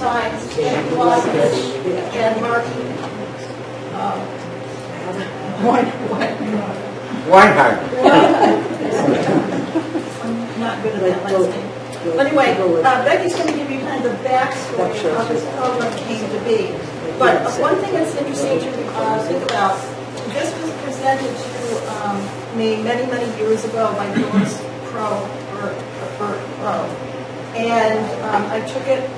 besides Becky Watrous and Marky Weinheimer. I'm not good at that last name. But anyway, Becky's going to give you kind of the backstory of how this program came to be. But one thing that's interesting to think about, this was presented to me many, many years ago by Doris Pro. And I took it,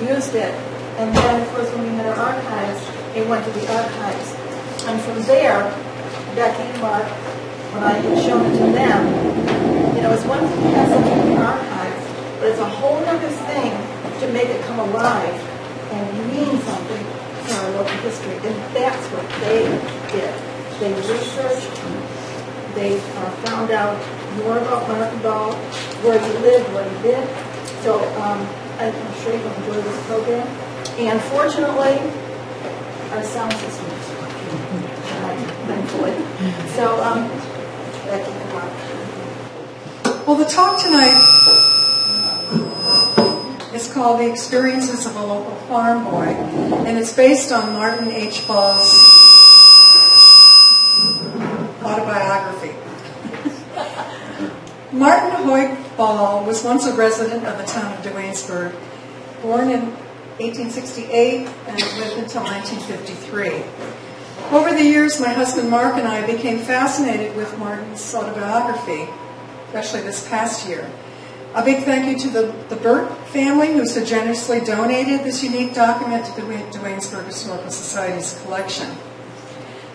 used it, and then, of course, when we had our archives, it went to the archives. And from there, Becky and Mark, when I had shown it to them, it's one thing to have something in the archives, but it's a whole other thing to make it come alive and mean something in our local history. And that's what they did. They researched, they found out more about Mark Ball, where he lived, what he did. So I'm sure you'll enjoy this program. And fortunately, our sound system is working, thankfully. So, Becky, come on. Well, the talk tonight is called The Experiences of a Local Farm Boy, and it's based on Martin H. Ball's autobiography. Martin Hoyt Ball was once a resident of the town of Duanesburg, born in 1868 and lived until 1953. Over the years, my husband Mark and I became fascinated with Martin's autobiography, especially this past year. A big thank you to the Burt family, who so generously donated this unique document to the Duanesburg Historical Society's collection.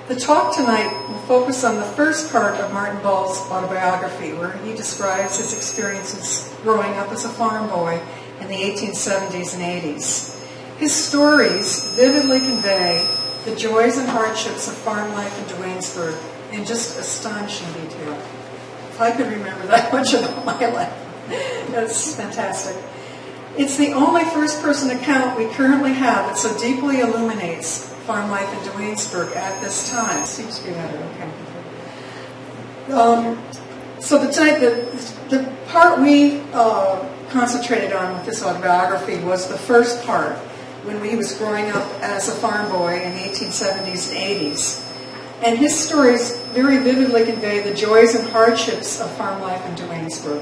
The talk tonight will focus on the first part of Martin Ball's autobiography, where he describes his experiences growing up as a farm boy in the 1870s and 80s. His stories vividly convey the joys and hardships of farm life in Duanesburg in just astonishing detail. If I could remember that much about my life, that's fantastic. It's the only first-person account we currently have that so deeply illuminates farm life in Duanesburg at this time. Seems to be better, okay. So tonight, the part we concentrated on with this autobiography was the first part, when he was growing up as a farm boy in the 1870s and 80s. And his stories very vividly convey the joys and hardships of farm life in Duanesburg.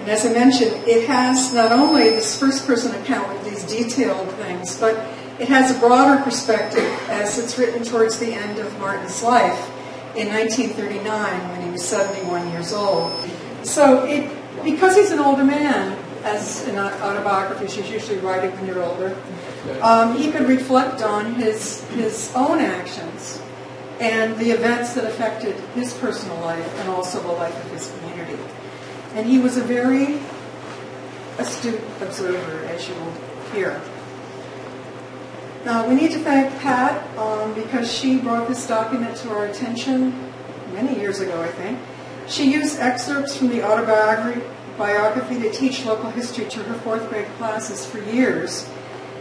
And as I mentioned, it has not only this first-person account with these detailed things, but it has a broader perspective as it's written towards the end of Martin's life in 1939 when he was 71 years old. So because he's an older man, as in autobiographies, you usually write it when you're older, he could reflect on his own actions and the events that affected his personal life and also the life of his community. And he was a very astute observer, as you will hear. Now, we need to thank Pat because she brought this document to our attention many years ago, I think. She used excerpts from the autobiography to teach local history to her fourth grade classes for years,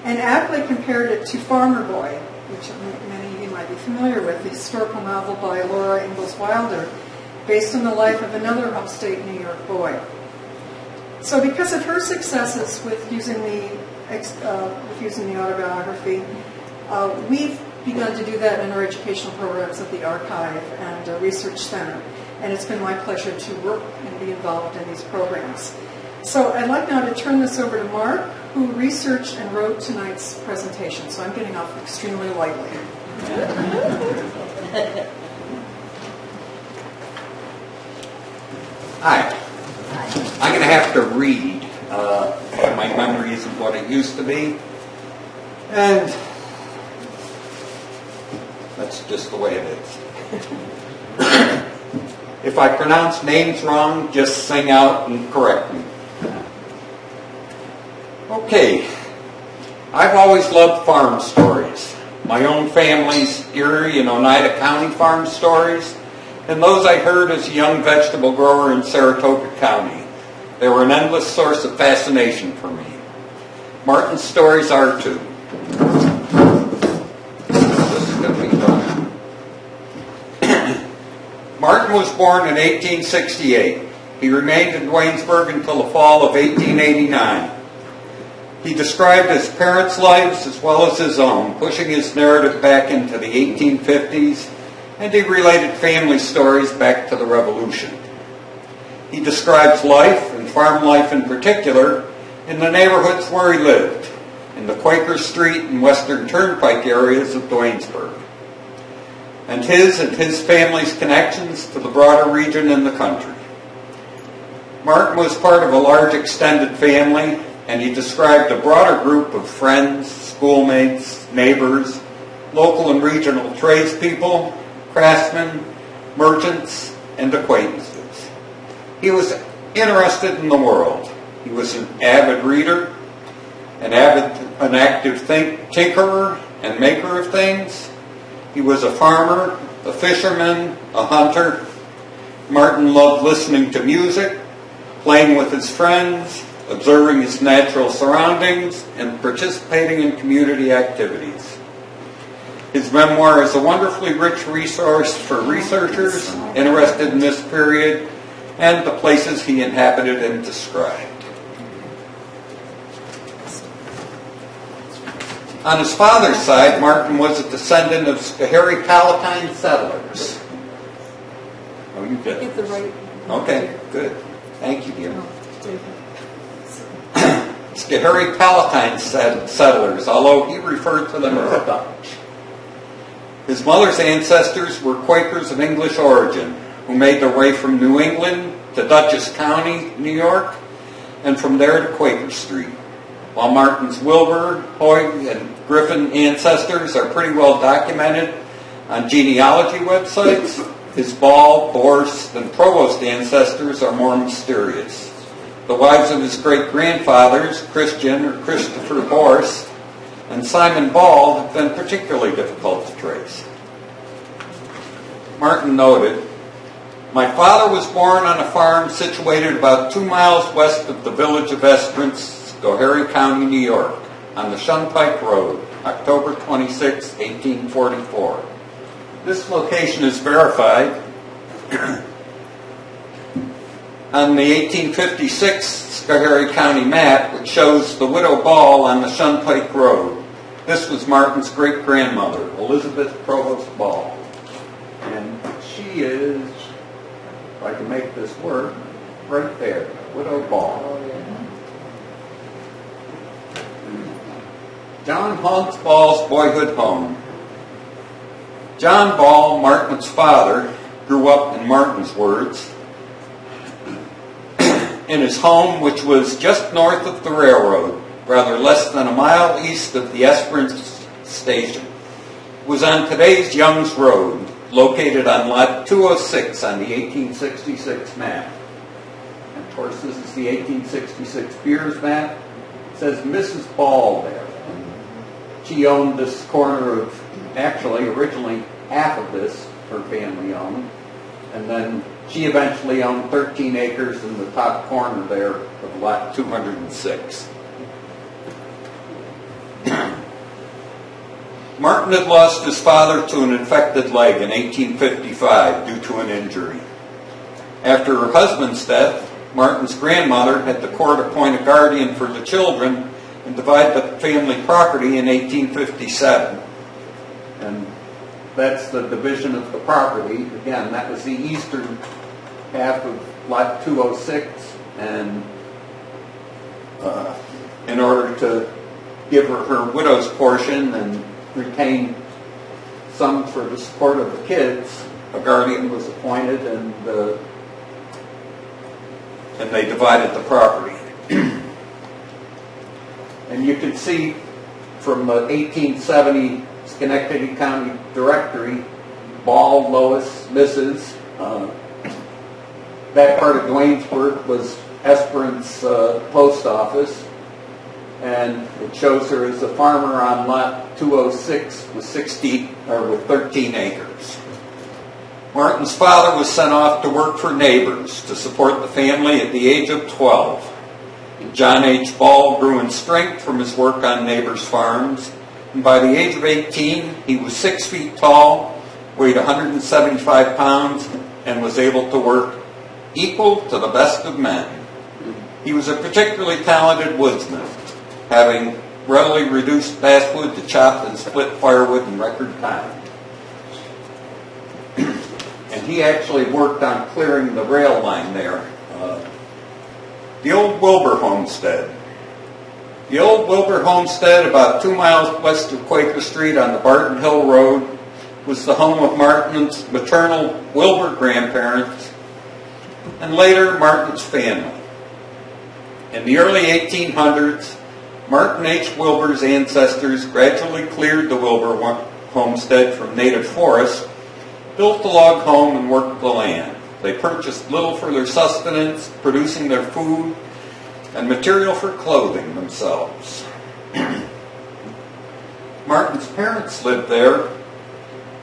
and aptly compared it to Farmer Boy, which many of you might be familiar with, the historical novel by Laura Ingalls Wilder, based on the life of another upstate New York boy. So because of her successes with using the autobiography, we've begun to do that in our educational programs at the Archive and Research Center. And it's been my pleasure to work and be involved in these programs. So I'd like now to turn this over to Mark, who researched and wrote tonight's presentation. So I'm getting off extremely lightly. Hi. I'm going to have to read. My memory isn't what it used to be. And that's just the way it is. If I pronounce names wrong, just sing out and correct me. Okay. I've always loved farm stories. My own family's Erie and Oneida County farm stories, and those I heard as a young vegetable grower in Saratoga County. They were an endless source of fascination for me. Martin's stories are too. This is going to be fun. Martin was born in 1868. He remained in Duanesburg until the fall of 1889. He described his parents' lives as well as his own, pushing his narrative back into the 1850s, and he related family stories back to the Revolution. He describes life, and farm life in particular, in the neighborhoods where he lived, in the Quaker Street and Western Turnpike areas of Duanesburg, and his family's connections to the broader region and the country. Martin was part of a large extended family, and he described a broader group of friends, schoolmates, neighbors, local and regional tradespeople, craftsmen, merchants, and acquaintances. He was interested in the world. He was an avid reader, an active tinkerer and maker of things. He was a farmer, a fisherman, a hunter. Martin loved listening to music, playing with his friends, observing his natural surroundings, and participating in community activities. His memoir is a wonderfully rich resource for researchers interested in this period and the places he inhabited and described. On his father's side, Martin was a descendant of Schoharie Palatine settlers. Oh, you did. Get the right. Okay, good. Thank you, dear. Schoharie Palatine settlers, although he referred to them as Dutch. His mother's ancestors were Quakers of English origin who made their way from New England to Dutchess County, New York, and from there to Quaker Street. While Martin's Wilbur, Hoyt, and Griffin ancestors are pretty well documented on genealogy websites, his Ball, Borst, and Provost ancestors are more mysterious. The wives of his great-grandfathers, Christian or Christopher Borst and Simon Ball, have been particularly difficult to trace. Martin noted, "My father was born on a farm situated about 2 miles west of the village of Esperance, Schoharie County, New York, on the Shunpike Road, October 26, 1844. This location is verified on the 1856 Schoharie County map, which shows the Widow Ball on the Shunpike Road. This was Martin's great-grandmother, Elizabeth Provost Ball. And she is, if I can make this work, right there, Widow Ball. John Hunt Ball's boyhood home. John Ball, Martin's father, grew up, in Martin's words, in his home, which was just north of the railroad, rather less than a mile east of the Esperance station. It was on today's Young's Road, located on lot 206 on the 1866 map. And of course, this is the 1866 Beers map. It says Mrs. Ball there. She owned this corner of, actually, originally half of this her family owned. And then she eventually owned 13 acres in the top corner there of lot 206. Martin had lost his father to an infected leg in 1855 due to an injury. After her husband's death, Martin's grandmother had the court appoint a guardian for the children and divide the family property in 1857. And that's the division of the property. Again, that was the eastern half of lot 206, and in order to give her widow's portion and retain some for the support of the kids, a guardian was appointed, and they divided the property. And you can see from the 1870 Schenectady County Directory, Ball, Lois, Mrs. That part of Duanesburg was Esperance post office, and it shows her as a farmer on lot 206 with 13 acres. Martin's father was sent off to work for neighbors to support the family at the age of 12. John H. Ball grew in strength from his work on neighbors' farms, and by the age of 18, he was 6 feet tall, weighed 175 pounds, and was able to work equal to the best of men. He was a particularly talented woodsman. having readily reduced basswood to chopped and split firewood in record time. And he actually worked on clearing the rail line there. The old Wilbur homestead. The old Wilbur homestead, about 2 miles west of Quaker Street on the Barton Hill Road, was the home of Martin's maternal Wilbur grandparents and later Martin's family. In the early 1800s, Martin H. Wilbur's ancestors gradually cleared the Wilbur homestead from native forest, built a log home, and worked the land. They purchased little for their sustenance, producing their food and material for clothing themselves. Martin's parents lived there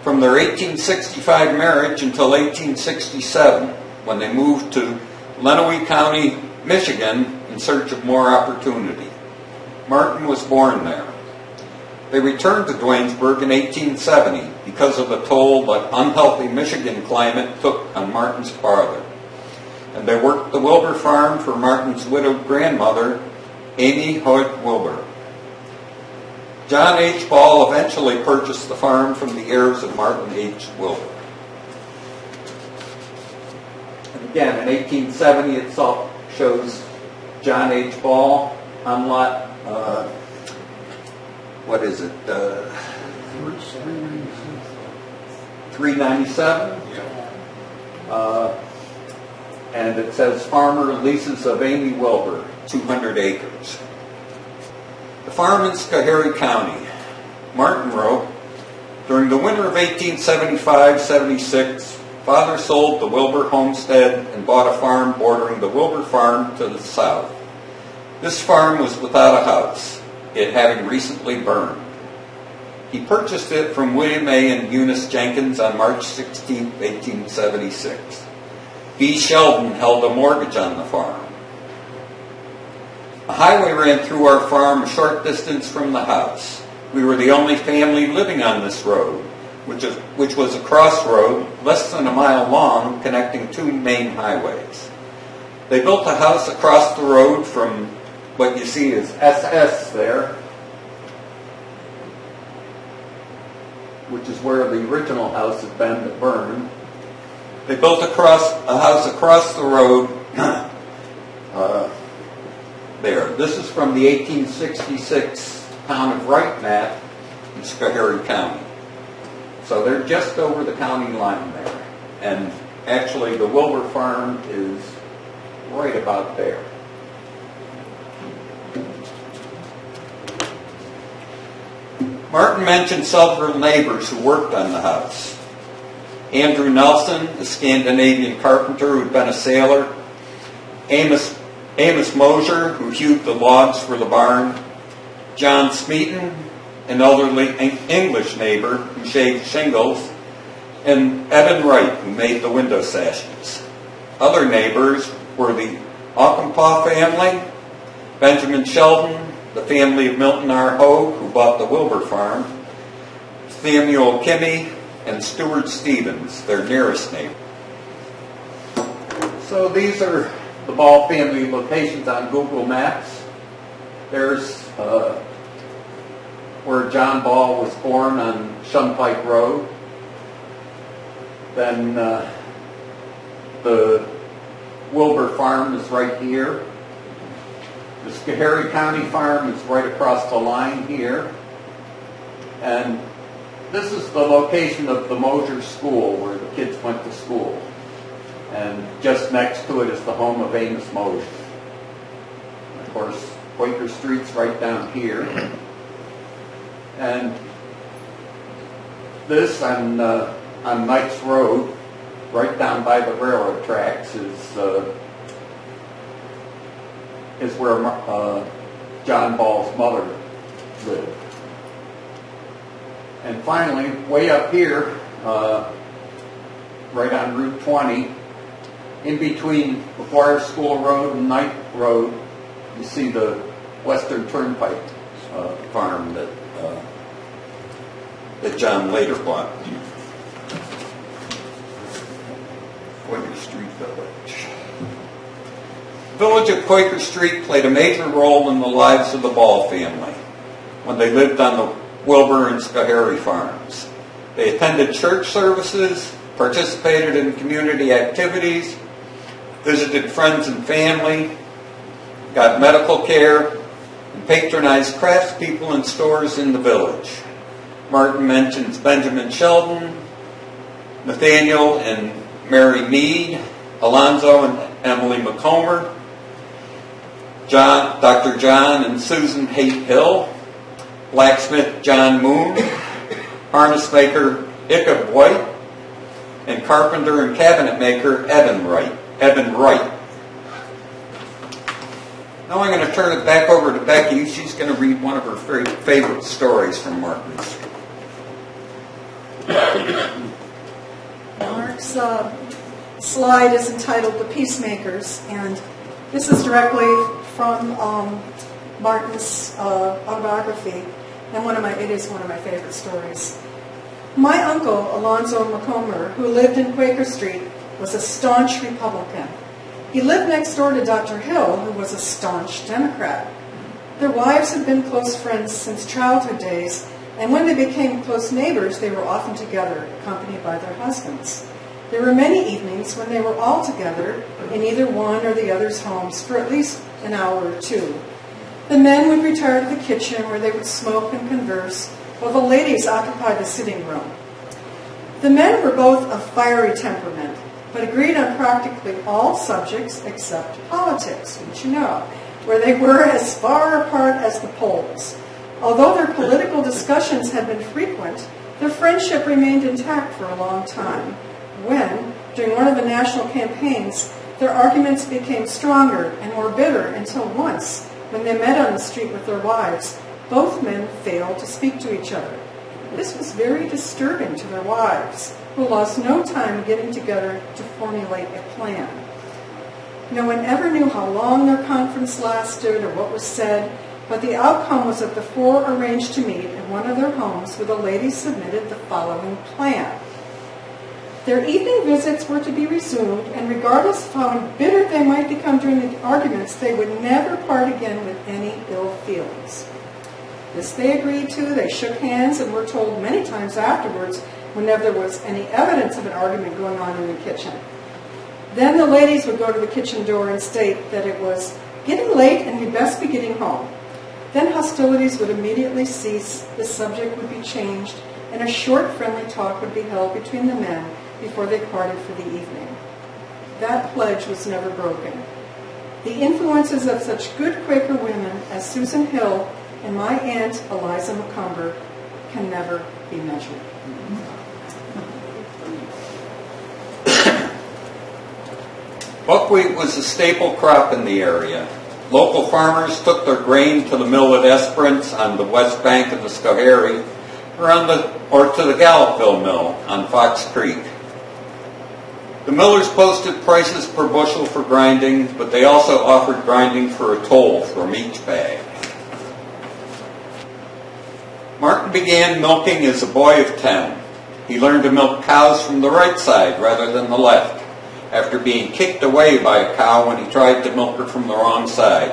from their 1865 marriage until 1867, when they moved to Lenawee County, Michigan, in search of more opportunity. Martin was born there. They returned to Duanesburg in 1870 because of the toll that unhealthy Michigan climate took on Martin's father. And they worked the Wilbur farm for Martin's widowed grandmother, Amy Hoyt Wilbur. John H. Ball eventually purchased the farm from the heirs of Martin H. Wilbur. And again, in 1870, it shows John H. Ball on lot, what is it, 397? And it says farmer leases of Amy Wilbur, 200 acres. The farm in Schoharie County. Martin wrote, during the winter of 1875-76, Father sold the Wilbur homestead and bought a farm bordering the Wilbur farm to the south. This farm was without a house, it having recently burned. He purchased it from William A. and Eunice Jenkins on March 16, 1876. B. Sheldon held a mortgage on the farm. A highway ran through our farm a short distance from the house. We were the only family living on this road, which was a crossroad less than a mile long connecting two main highways. They built a house across the road from what you see is SS there, which is where the original house had been that burned. They built a house across the road there. This is from the 1866 town of Wright map in Schoharie County. So they're just over the county line there. And actually the Wilbur farm is right about there. Martin mentioned several neighbors who worked on the house. Andrew Nelson, a Scandinavian carpenter who'd been a sailor. Amos Mosier, who hewed the logs for the barn. John Smeaton, an elderly English neighbor who shaved shingles. And Eben Wright, who made the window sashes. Other neighbors were the Auchimpaugh family, Benjamin Sheldon, the family of Milton R. Hogue, who bought the Wilbur farm, Samuel Kimmy, and Stuart Stevens, their nearest neighbor. So these are the Ball family locations on Google Maps. There's where John Ball was born on Shunpike Road. Then the Wilbur farm is right here. The Schoharie County farm is right across the line here. And this is the location of the Mosier School where the kids went to school. And just next to it is the home of Amos Mosier. Of course, Quaker Street's right down here. And this on Knights Road, right down by the railroad tracks, is where John Ball's mother lived. And finally, way up here, right on Route 20, in between McGuire School Road and Knight Road, you see the Western Turnpike farm that John later bought. Quaker Street Village. village of Quaker Street played a major role in the lives of the Ball family when they lived on the Wilbur and Schoharie farms. They attended church services, participated in community activities, visited friends and family, got medical care, and patronized craftspeople and stores in the village. Martin mentions Benjamin Sheldon, Nathaniel and Mary Mead, Alonzo and Emily McComber, Dr. John and Susan Haight Hill, blacksmith John Moon, harness maker Ichabod White, and carpenter and cabinet maker Evan Wright. Now I'm going to turn it back over to Becky. She's going to read one of her favorite stories from Martin's. Mark's slide is entitled The Peacemakers, and this is directly from Martin's autobiography, and it is one of my favorite stories. My uncle, Alonzo McComber, who lived in Quaker Street, was a staunch Republican. He lived next door to Dr. Hill, who was a staunch Democrat. Their wives had been close friends since childhood days, and when they became close neighbors, they were often together, accompanied by their husbands. There were many evenings when they were all together in either one or the other's homes for at least an hour or two. The men would retire to the kitchen where they would smoke and converse, while the ladies occupied the sitting room. The men were both of fiery temperament, but agreed on practically all subjects except politics, which you know, where they were as far apart as the poles. Although their political discussions had been frequent, their friendship remained intact for a long time, when, during one of the national campaigns, their arguments became stronger and more bitter until once, when they met on the street with their wives, both men failed to speak to each other. This was very disturbing to their wives, who lost no time getting together to formulate a plan. No one ever knew how long their conference lasted or what was said, but the outcome was that the four arranged to meet in one of their homes where the ladies submitted the following plan. Their evening visits were to be resumed, and regardless of how embittered they might become during the arguments, they would never part again with any ill feelings. This they agreed to. They shook hands and were told many times afterwards whenever there was any evidence of an argument going on in the kitchen. Then the ladies would go to the kitchen door and state that it was getting late and we'd best be getting home. Then hostilities would immediately cease, the subject would be changed, and a short friendly talk would be held between the men before they parted for the evening. That pledge was never broken. The influences of such good Quaker women as Susan Hill and my aunt Eliza McComber can never be measured. Buckwheat was a staple crop in the area. Local farmers took their grain to the mill at Esperance on the west bank of the Schoharie, or to the Gallopville mill on Fox Creek. The millers posted prices per bushel for grinding, but they also offered grinding for a toll from each bag. Martin began milking as a boy of 10. He learned to milk cows from the right side rather than the left, after being kicked away by a cow when he tried to milk her from the wrong side.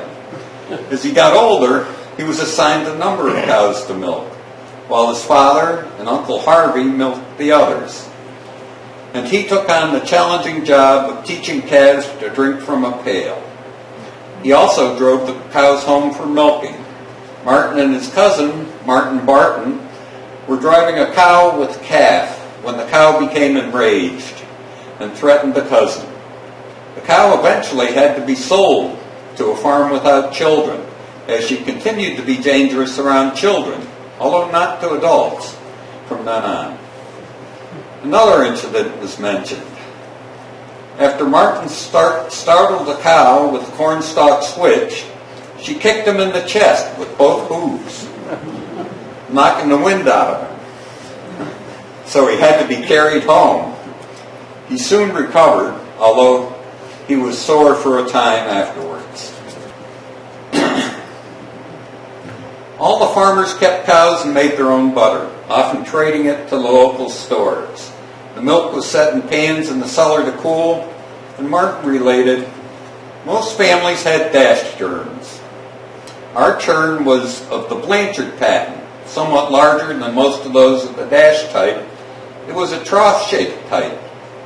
As he got older, he was assigned a number of cows to milk, while his father and Uncle Harvey milked the others. And he took on the challenging job of teaching calves to drink from a pail. He also drove the cows home for milking. Martin and his cousin, Martin Barton, were driving a cow with a calf when the cow became enraged and threatened the cousin. The cow eventually had to be sold to a farm without children, as she continued to be dangerous around children, although not to adults, from then on. Another incident was mentioned. After Martin startled the cow with a cornstalk switch, she kicked him in the chest with both hooves, knocking the wind out of him. So he had to be carried home. He soon recovered, although he was sore for a time afterwards. All the farmers kept cows and made their own butter, often trading it to the local stores. The milk was set in pans in the cellar to cool, and Martin related, Most families had dash churns. Our churn was of the Blanchard pattern, somewhat larger than most of those of the dash type. It was a trough-shaped type.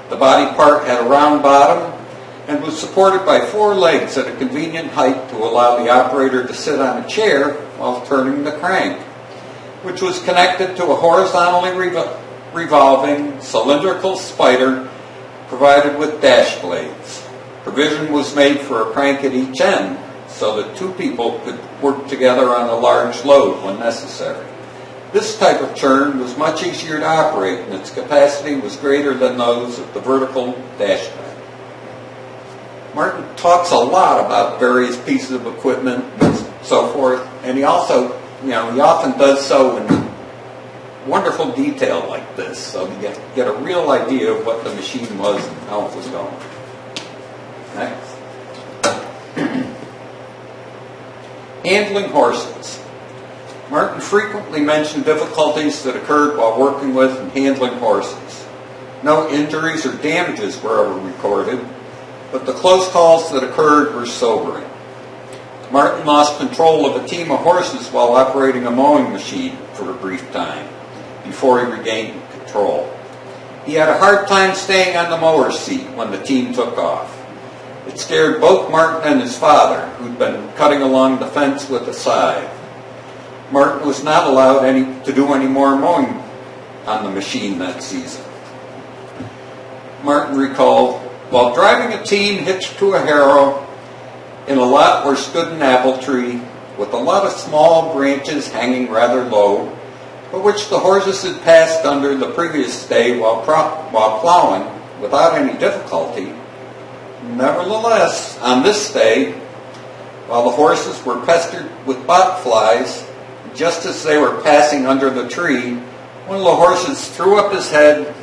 The body part had a round bottom and was supported by 4 legs at a convenient height to allow the operator to sit on a chair while turning the crank, which was connected to a horizontally revolving cylindrical spider provided with dash blades. Provision was made for a crank at each end so that 2 people could work together on a large load when necessary. This type of churn was much easier to operate, and its capacity was greater than those of the vertical dash type. Martin talks a lot about various pieces of equipment and so forth, and he also, he often does so in wonderful detail like this, so you get a real idea of what the machine was and how it was going. Next. Handling horses. Martin frequently mentioned difficulties that occurred while working with and handling horses. No injuries or damages were ever recorded, but the close calls that occurred were sobering. Martin lost control of a team of horses while operating a mowing machine for a brief time before he regained control. He had a hard time staying on the mower's seat when the team took off. It scared both Martin and his father, who'd been cutting along the fence with a scythe. Martin was not allowed to do any more mowing on the machine that season. Martin recalled, while driving a team hitched to a harrow in a lot where stood an apple tree with a lot of small branches hanging rather low, but which the horses had passed under the previous day while plowing without any difficulty. Nevertheless, on this day, while the horses were pestered with botflies, just as they were passing under the tree, one of the horses threw up his head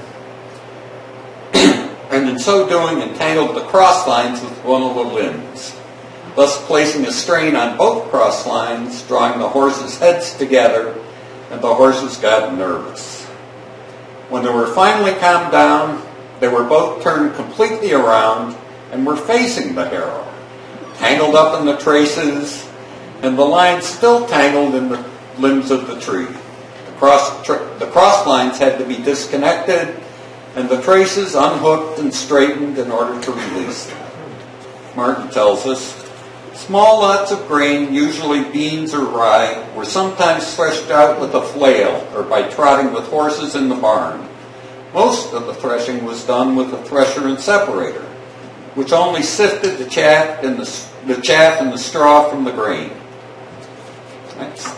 and in so doing entangled the cross lines with one of the limbs, thus placing a strain on both cross lines, drawing the horses' heads together, and the horses got nervous. When they were finally calmed down, they were both turned completely around and were facing the harrow, tangled up in the traces, and the lines still tangled in the limbs of the tree. The cross lines had to be disconnected and the traces unhooked and straightened in order to release them. Martin tells us, small lots of grain, usually beans or rye, were sometimes threshed out with a flail or by trotting with horses in the barn. Most of the threshing was done with a thresher and separator, which only sifted the chaff and the straw from the grain. Next.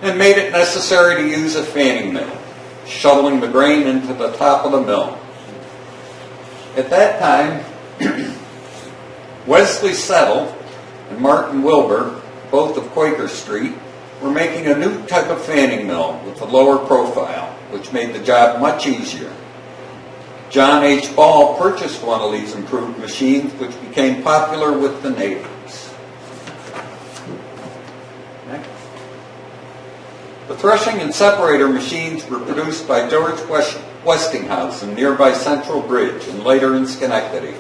And made it necessary to use a fanning mill, shoveling the grain into the top of the mill. At that time, Wesley Settle and Martin Wilbur, both of Quaker Street, were making a new type of fanning mill with a lower profile, which made the job much easier. John H. Ball purchased one of these improved machines, which became popular with the neighbors. Next. The threshing and separator machines were produced by George Westinghouse in nearby Central Bridge and later in Schenectady.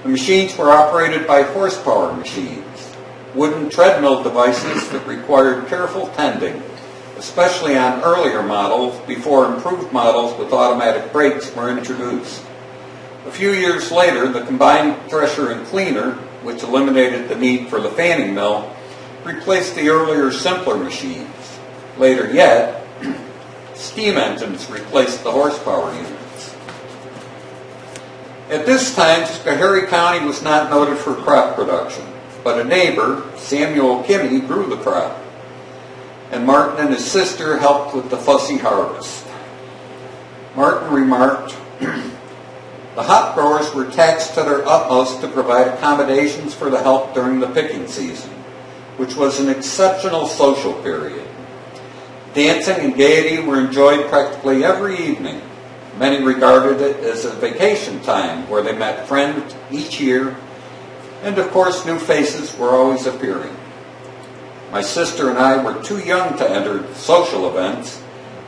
The machines were operated by horsepower machines, wooden treadmill devices that required careful tending, especially on earlier models before improved models with automatic brakes were introduced. A few years later, the combined thresher and cleaner, which eliminated the need for the fanning mill, replaced the earlier simpler machines. Later yet, steam engines replaced the horsepower units. At this time, Schoharie County was not noted for crop production, but a neighbor, Samuel Kimmy, grew the crop, and Martin and his sister helped with the fussy harvest. Martin remarked, the hop growers were taxed to their utmost to provide accommodations for the help during the picking season, which was an exceptional social period. Dancing and gaiety were enjoyed practically every evening. Many regarded it as a vacation time where they met friends each year, and of course new faces were always appearing. My sister and I were too young to enter social events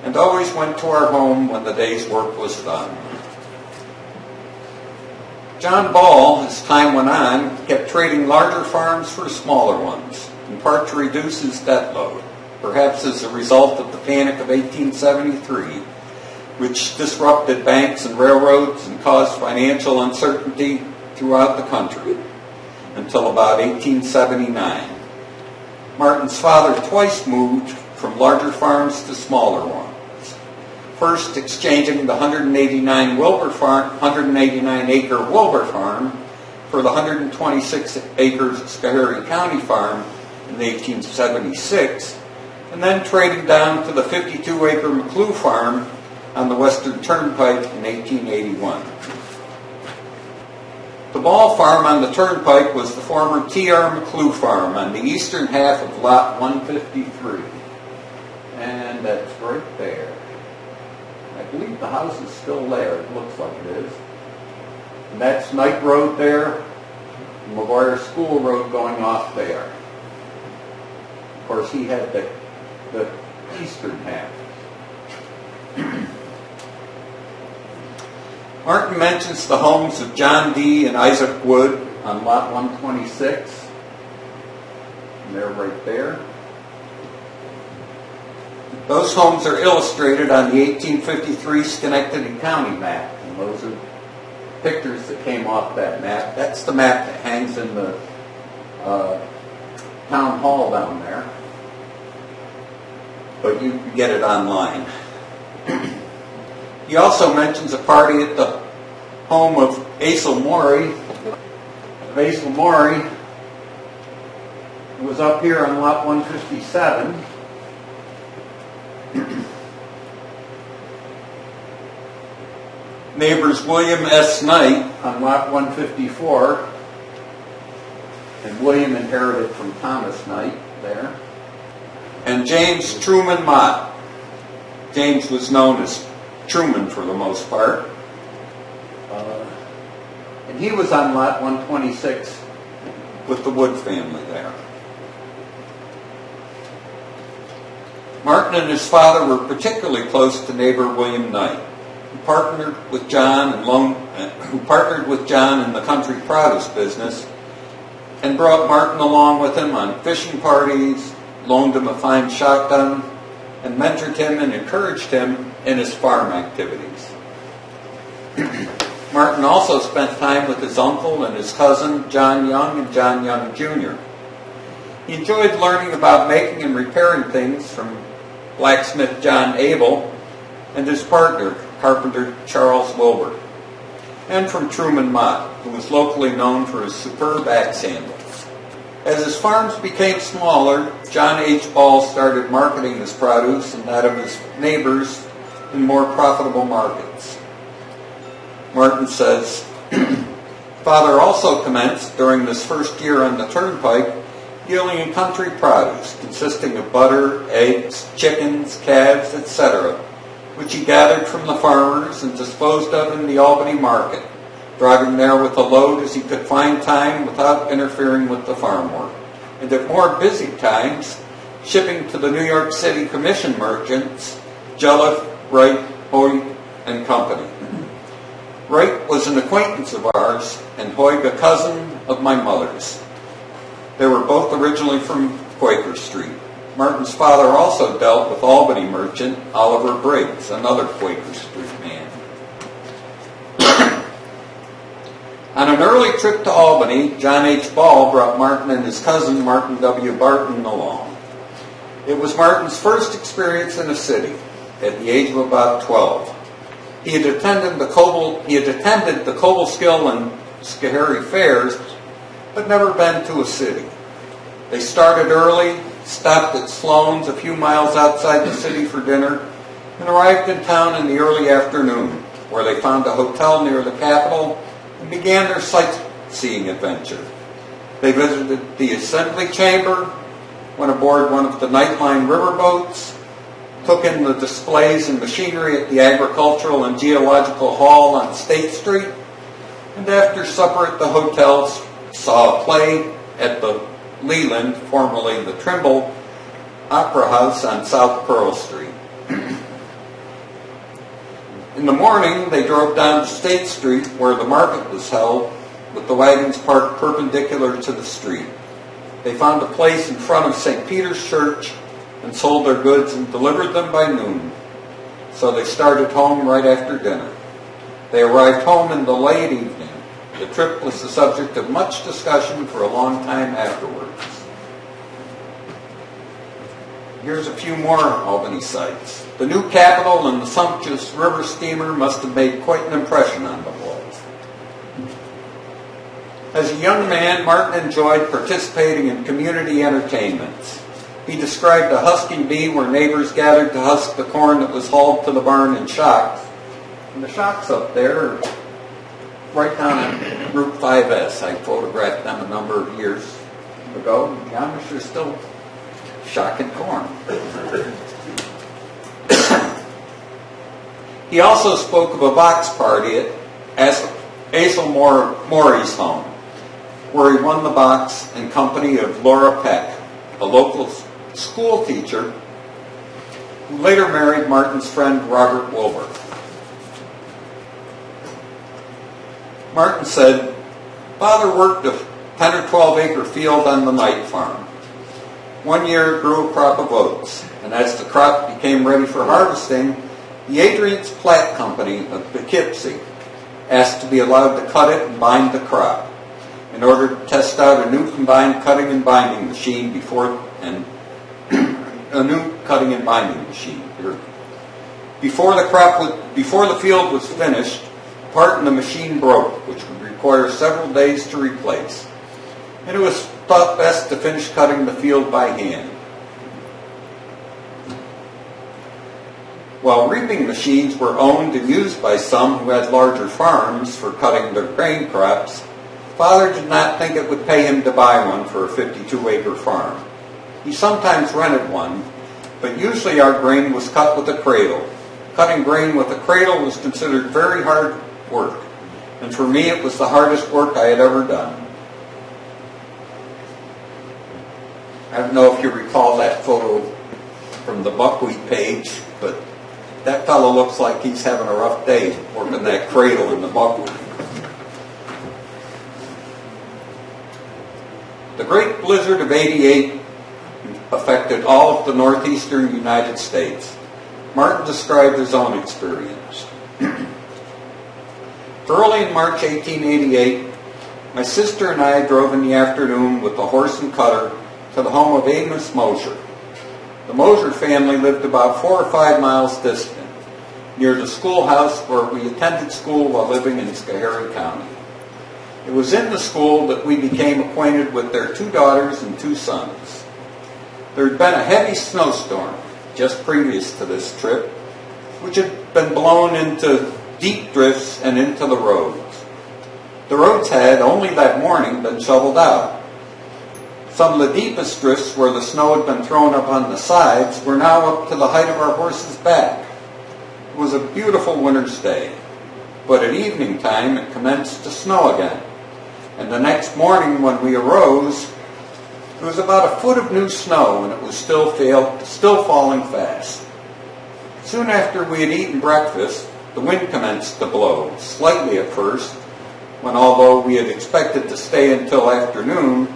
and always went to our home when the day's work was done. John Ball, as time went on, kept trading larger farms for smaller ones, in part to reduce his debt load, perhaps as a result of the Panic of 1873, which disrupted banks and railroads and caused financial uncertainty throughout the country until about 1879. Martin's father twice moved from larger farms to smaller ones. First, exchanging the 189-acre Wilbur farm for the 126-acre Schoharie County farm in 1876, and then trading down to the 52-acre McClue farm on the Western Turnpike in 1881. The Ball farm on the Turnpike was the former T.R. McClue farm on the eastern half of Lot 153. And that's right there. I believe the house is still there. It looks like it is. And that's Knight Road there, and McGuire School Road going off there. Of course, he had the eastern half. Martin mentions the homes of John D. and Isaac Wood on Lot 126. And they're right there. Those homes are illustrated on the 1853 Schenectady County map. And those are pictures that came off that map. That's the map that hangs in the town hall down there. But you can get it online. He also mentions a party at the home of Asel Morey. Asel Morey was up here on Lot 157. Neighbors William S. Knight on Lot 154, and William inherited from Thomas Knight there, and James Truman Mott. James was known as Truman for the most part, and he was on Lot 126 with the Wood family there. Martin and his father were particularly close to neighbor William Knight, who partnered with John in the country produce business, and brought Martin along with him on fishing parties, loaned him a fine shotgun, and mentored him and encouraged him in his farm activities. Martin also spent time with his uncle and his cousin, John Young and John Young Jr. He enjoyed learning about making and repairing things from blacksmith John Abel and his partner, carpenter Charles Wilbur, and from Truman Mott, who was locally known for his superb axe handles. As his farms became smaller, John H. Ball started marketing his produce and that of his neighbors in more profitable markets. Martin says, Father also commenced during this first year on the Turnpike dealing in country produce consisting of butter, eggs, chickens, calves, etc., which he gathered from the farmers and disposed of in the Albany market, driving there with a load as he could find time without interfering with the farm work, and at more busy times, shipping to the New York City commission merchants, Jelliff, Wright, Hoyt, and Company. Wright was an acquaintance of ours, and Hoyt a cousin of my mother's. They were both originally from Quaker Street. Martin's father also dealt with Albany merchant Oliver Briggs, another Quaker Street man. On an early trip to Albany, John H. Ball brought Martin and his cousin Martin W. Barton along. It was Martin's first experience in a city at the age of about 12. He had attended the Cobleskill and Schoharie fairs, but never been to a city. They started early, stopped at Sloan's a few miles outside the city for dinner, and arrived in town in the early afternoon, where they found a hotel near the Capitol and began their sightseeing adventure. They visited the Assembly Chamber, went aboard one of the Nightline riverboats, took in the displays and machinery at the Agricultural and Geological Hall on State Street, and after supper at the hotel saw a play at the Leland, formerly the Trimble, Opera House on South Pearl Street. In In the morning, they drove down to State Street where the market was held, with the wagons parked perpendicular to the street. They found a place in front of St. Peter's Church and sold their goods and delivered them by noon. So they started home right after dinner. They arrived home in the late evening. The trip was the subject of much discussion for a long time afterwards. Here's a few more Albany sights. The new Capitol and the sumptuous river steamer must have made quite an impression on the boys. As a young man, Martin enjoyed participating in community entertainments. He described a husking bee where neighbors gathered to husk the corn that was hauled to the barn in shocks. And the shocks up there, right down on Route 5S. I photographed them a number of years ago. The Amish are still shocking corn. He also spoke of a box party at Asel Morey's home, where he won the box in company of Laura Peck, a local school teacher who later married Martin's friend Robert Wilbur. Martin said, "Father worked a 10 or 12 acre field on the night farm. One year it grew a crop of oats, and as the crop became ready for harvesting, the Adrian's Plat Company of Poughkeepsie asked to be allowed to cut it and bind the crop in order to test out a new combined cutting and binding machine before the field was finished. Part in the machine broke, which would require several days to replace, and it was thought best to finish cutting the field by hand. While reaping machines were owned and used by some who had larger farms for cutting their grain crops, Father did not think it would pay him to buy one for a 52-acre farm. He sometimes rented one, but usually our grain was cut with a cradle. Cutting grain with a cradle was considered very hard work, and for me it was the hardest work I had ever done." I don't know if you recall that photo from the buckwheat page, but that fellow looks like he's having a rough day working that cradle in the buckwheat. The Great Blizzard of '88 affected all of the northeastern United States. Martin described his own experience. Early in March 1888, my sister and I drove in the afternoon with the horse and cutter to the home of Amos Mosher. The Mosher family lived about 4 or 5 miles distant, near the schoolhouse where we attended school while living in Schoharie County. It was in the school that we became acquainted with their 2 daughters and 2 sons. There had been a heavy snowstorm just previous to this trip, which had been blown into deep drifts and into the roads. The roads had, only that morning, been shoveled out. Some of the deepest drifts where the snow had been thrown up on the sides were now up to the height of our horse's back. It was a beautiful winter's day, but at evening time it commenced to snow again. And the next morning when we arose, it was about a foot of new snow, and it was still falling fast. Soon after we had eaten breakfast, the wind commenced to blow, slightly at first, when although we had expected to stay until afternoon,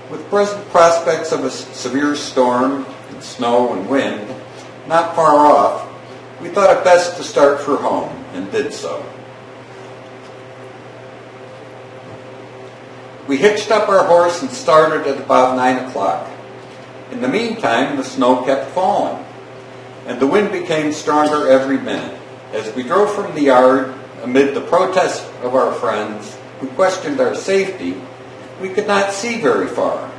with present prospects of a severe storm, and snow and wind, not far off, we thought it best to start for home, and did so. We hitched up our horse and started at about 9 o'clock. In the meantime, the snow kept falling, and the wind became stronger every minute. As we drove from the yard, amid the protests of our friends who questioned our safety, we could not see very far.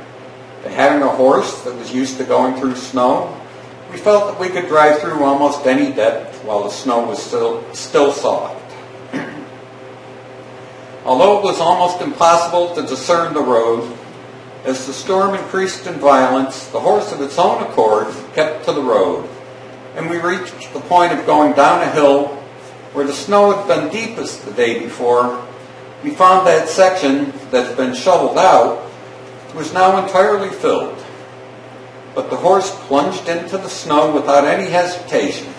But having a horse that was used to going through snow, we felt that we could drive through almost any depth while the snow was still soft. Although it was almost impossible to discern the road, as the storm increased in violence, the horse of its own accord kept to the road, and we reached the point of going down a hill where the snow had been deepest the day before. We found that section that had been shoveled out was now entirely filled, but the horse plunged into the snow without any hesitation,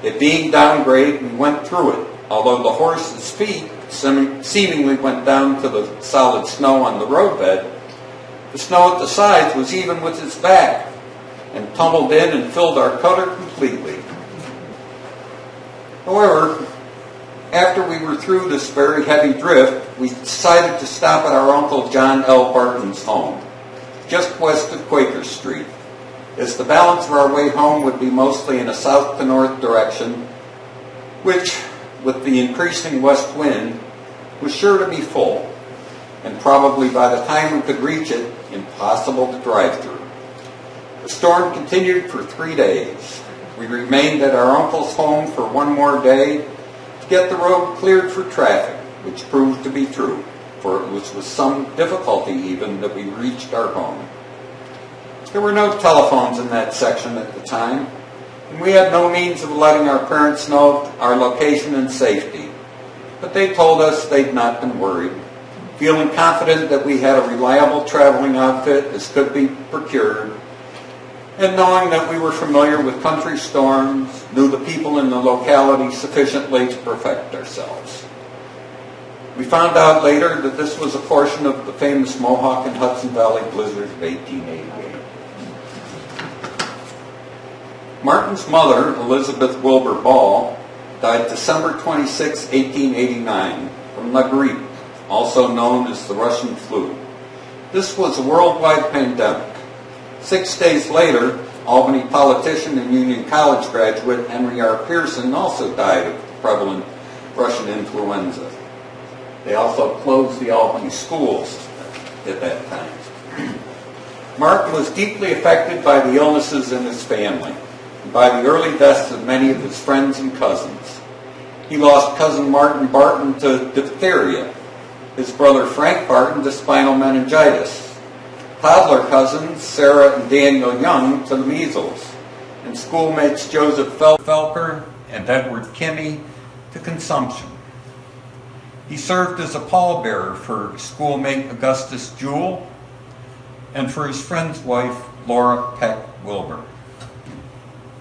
It being downgrade, we went through it, although the horse's feet seemingly went down to the solid snow on the roadbed. The snow at the sides was even with its back and tumbled in and filled our cutter completely. However, after we were through this very heavy drift, we decided to stop at our Uncle John L. Barton's home, just west of Quaker Street, as the balance of our way home would be mostly in a south to north direction, which, with the increasing west wind, was sure to be full, and probably by the time we could reach it, impossible to drive through. The storm continued for 3 days. We remained at our uncle's home for one more day to get the road cleared for traffic, which proved to be true, for it was with some difficulty even that we reached our home. There were no telephones in that section at the time, and we had no means of letting our parents know our location and safety. But they told us they'd not been worried, feeling confident that we had a reliable traveling outfit as could be procured, and knowing that we were familiar with country storms, knew the people in the locality sufficiently to perfect ourselves. We found out later that this was a portion of the famous Mohawk and Hudson Valley blizzard of 1888. Martin's mother, Elizabeth Wilbur Ball, died December 26, 1889, from la grippe, also known as the Russian flu. This was a worldwide pandemic. 6 days later, Albany politician and Union College graduate Henry R. Pearson also died of prevalent Russian influenza. They also closed the Albany schools at that time. Martin was deeply affected by the illnesses in his family, and by the early deaths of many of his friends and cousins. He lost cousin Martin Barton to diphtheria, his brother Frank Barton to spinal meningitis, toddler cousins Sarah and Daniel Young to the measles, and schoolmates Joseph Felker and Edward Kimmy to consumption. He served as a pallbearer for schoolmate Augustus Jewell and for his friend's wife, Laura Peck Wilbur.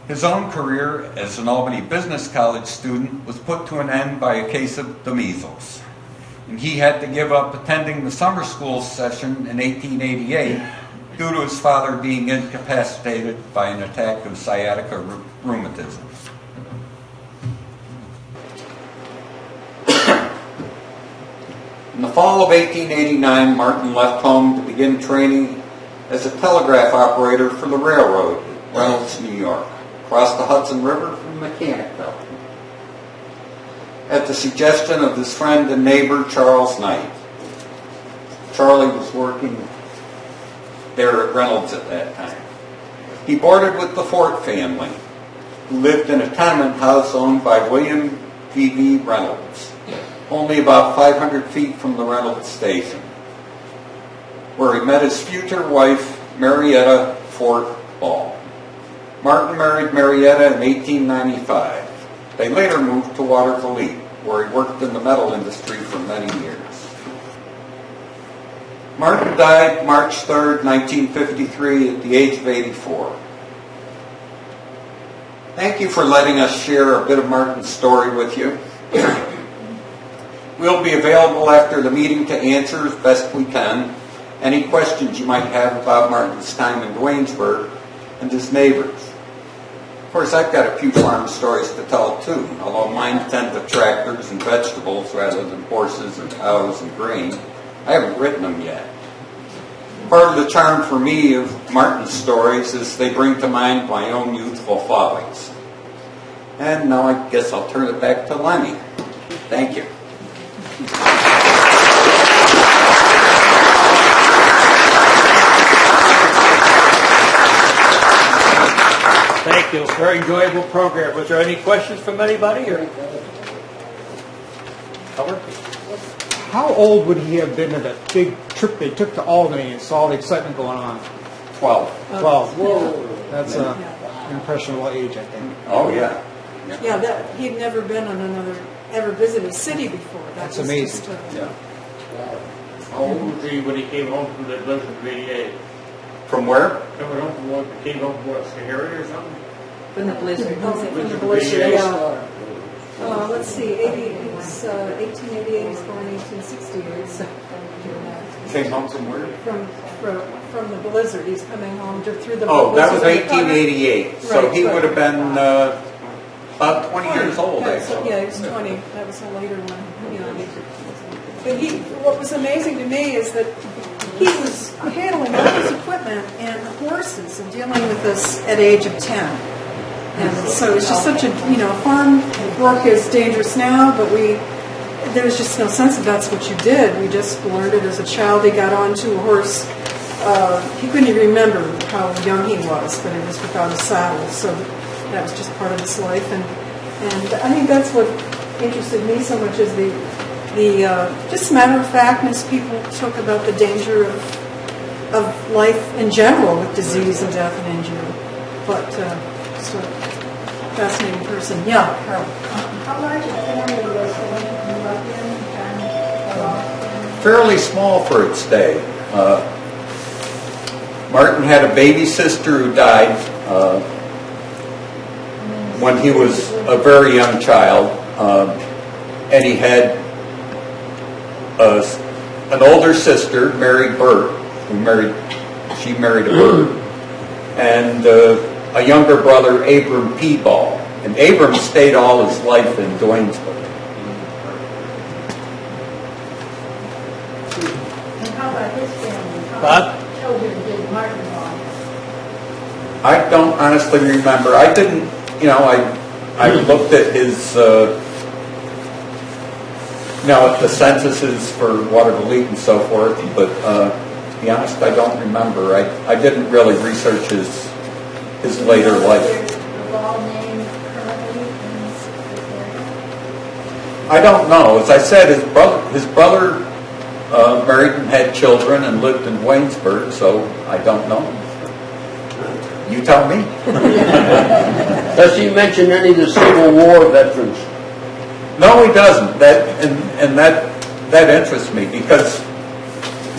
His own career as an Albany Business College student was put to an end by a case of the measles, and he had to give up attending the summer school session in 1888 due to his father being incapacitated by an attack of sciatica rheumatism. In the fall of 1889, Martin left home to begin training as a telegraph operator for the railroad at Reynolds, New York, across the Hudson River from Mechanicville, at the suggestion of his friend and neighbor Charles Knight. Charlie was working there at Reynolds at that time. He boarded with the Fort family, who lived in a tenement house owned by William P.V. Reynolds, only about 500 feet from the Reynolds station, where he met his future wife, Marietta Fort Ball. Martin married Marietta in 1895. They later moved to Waterville, where he worked in the metal industry for many years. Martin died March 3, 1953, at the age of 84. Thank you for letting us share a bit of Martin's story with you. We'll be available after the meeting to answer as best we can any questions you might have about Martin's time in Duanesburg and his neighbors. Of course, I've got a few farm stories to tell too, although mine tend to tractors and vegetables rather than horses and cows and grain. I haven't written them yet. Part of the charm for me of Martin's stories is they bring to mind my own youthful follies. And now I guess I'll turn it back to Lenny. Thank you. Thank you. Very enjoyable program. Was there any questions from anybody? Or? Howard? How old would he have been at that big trip they took to Albany and saw the excitement going on? 12. 12. Whoa. That's an impressionable age, I think. Oh, yeah. Yeah, that he'd never been on ever visited a city before. That's amazing. Yeah. How old was he when he came home from the blizzard of '88? From where? Came home from Sahara or something? From the blizzard. From the blizzard, yeah. Let's see, 1888, he's born 1868, so Came home from where? from the blizzard, he's coming home through the Oh, that was blizzard. 1888. So Right, he right. would have been about 20 years old, actually. Yeah, he was 20. That was a later one. But what was amazing to me is that he was handling all his equipment and horses and dealing with this at the age of 10. And so it's just such a, farm work is dangerous now, but there was just no sense that that's what you did. We just learned it as a child. He got onto a horse. He couldn't even remember how young he was, but it was without a saddle. So that was just part of his life. And I think that's what interested me so much is the just matter of factness people took about the danger of life in general with disease and death and injury. But just a fascinating person. Yeah, Carol. How large a family was the one you grew up in? Fairly small for its day. Martin had a baby sister who died when he was a very young child, and he had an older sister, Mary Burt, she married a Burt, and a younger brother, Abram Peeball. And Abram stayed all his life in Duanesburg. And how about his family? How Bob? many children did Martin have? I don't honestly remember. I didn't, I looked at his, at the censuses for Watervliet and so forth, but to be honest, I don't remember. I didn't really research his later life. I don't know. As I said, his brother married and had children and lived in Waynesburg, so I don't know. You tell me. Does he mention any of the Civil War veterans? No, he doesn't. That interests me because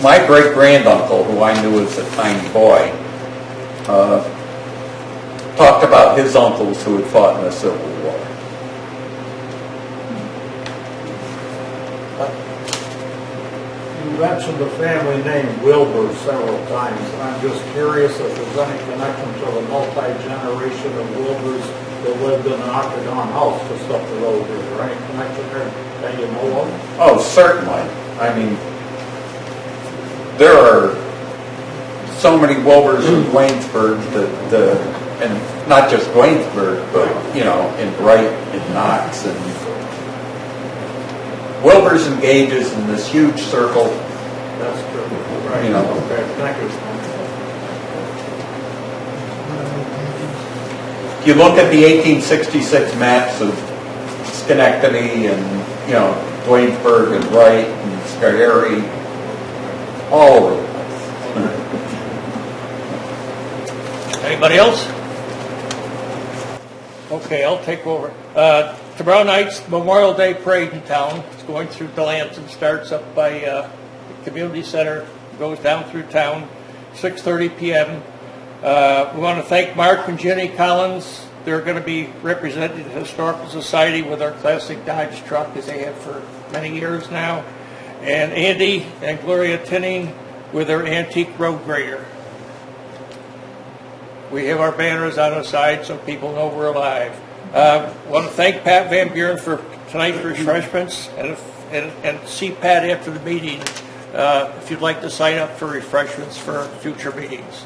my great granduncle, who I knew as a tiny boy, talked about his uncles who had fought in the Civil War. You mentioned the family name Wilbur several times. I'm just curious if there's any connection to the multi-generation of Wilburs that lived in an octagon house just up the road. Is there any connection there that you know of? Oh, certainly. I mean, there are so many Wilburs in Duanesburg and not just Duanesburg, but in Bright and Knox and Wilburs and Gages in this huge circle. That's true. Right. Okay. Thank you. If you look at the 1866 maps of Schenectady and Duanesburg and Bright and Skyeri, all over the place. Anybody else? Okay, I'll take over. Tomorrow night's Memorial Day Parade in town. It's going through Delanton, starts up by the community center, goes down through town, 6:30 p.m. We want to thank Mark and Jenny Collins. They're going to be representing the Historical Society with our classic Dodge truck, as they have for many years now. And Andy and Gloria Tinning with their antique road grader. We have our banners on the side so people know we're alive. Want to thank Pat Van Buren for tonight's refreshments, and see Pat after the meeting if you'd like to sign up for refreshments for future meetings.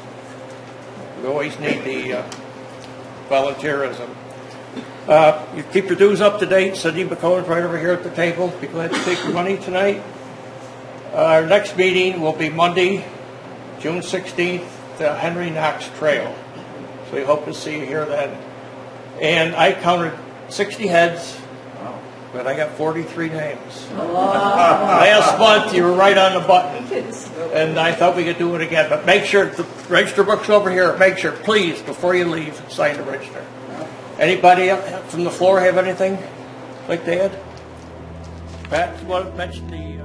We always need the volunteerism. You keep your dues up to date. Cindy McCohen's right over here at the table. Be glad to take your money tonight. Our next meeting will be Monday, June 16th, the Henry Knox Trail. So we hope to see you here then. And I counted 60 heads, but I got 43 names. Last month, you were right on the button. And I thought we could do it again. But make sure, the register book's over here. Make sure, please, before you leave, sign the register. Anybody from the floor have anything like to add? Pat, you want to mention the...